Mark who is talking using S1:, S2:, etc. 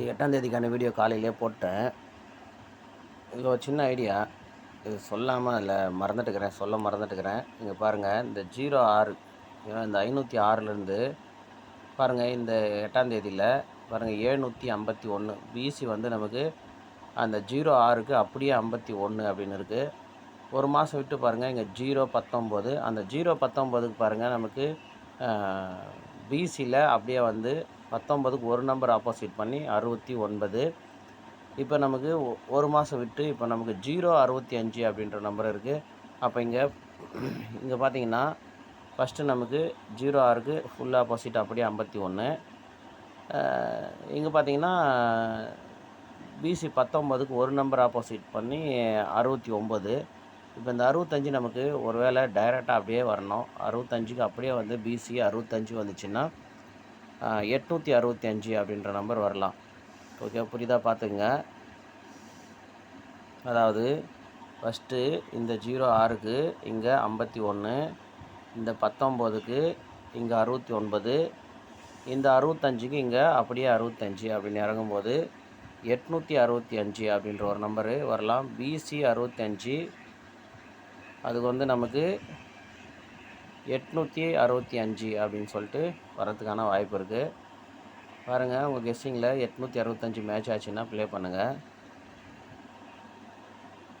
S1: 8ஆம் தேதிக்கான வீடியோ காலையிலேயே போட்டேன். இதில் ஒரு சின்ன ஐடியா. இது சொல்லாமல் அதில் சொல்ல மறந்துட்டுருக்கிறேன். இங்கே பாருங்கள், இந்த 06 இந்த 506லேருந்து பாருங்கள், இந்த 8ஆம் தேதியில் பாருங்கள் 751 பிசி வந்து நமக்கு அந்த 06க்கு அப்படியே 51 அப்படின்னு இருக்குது. ஒரு மாதம் விட்டு பாருங்கள், இங்கே 019 அந்த 019க்கு பாருங்கள் நமக்கு பிசியில் அப்படியே வந்து 19க்கு ஒரு நம்பர் ஆப்போசிட் பண்ணி 69. இப்போ நமக்கு ஒரு மாதம் விட்டு இப்போ நமக்கு 065 அப்படின்ற நம்பர் இருக்குது. அப்போ இங்கே பார்த்தீங்கன்னா ஃபஸ்ட்டு நமக்கு 06க்கு ஃபுல் ஆப்போசிட் அப்படியே 51. இங்கே பார்த்தீங்கன்னா பிசி 19க்கு ஒரு நம்பர் ஆப்போசிட் பண்ணி 69. இப்போ இந்த 65 நமக்கு ஒரு வேளை டைரெக்டாக அப்படியே வரணும். 65க்கு அப்படியே வந்து பிசி 65 வந்துச்சுன்னா 865 அப்படின்ற நம்பர் வரலாம். ஓகே, புரியுதா? பார்த்துக்குங்க. அதாவது ஃபஸ்ட்டு இந்த 06க்கு இங்கே 51, இந்த 19க்கு இங்கே 69, இந்த 65க்கு இங்கே அப்படியே 65 அப்படின்னு இறங்கும்போது 865 அப்படின்ற ஒரு நம்பரு வரலாம். பிசி 65, அதுக்கு வந்து நமக்கு 865 அப்படின்னு சொல்லிட்டு வரதுக்கான வாய்ப்பு இருக்குது. பாருங்கள், உங்கள் கெஸ்ஸிங்கில் 865 மேட்ச் ஆச்சுன்னா ப்ளே பண்ணுங்கள்.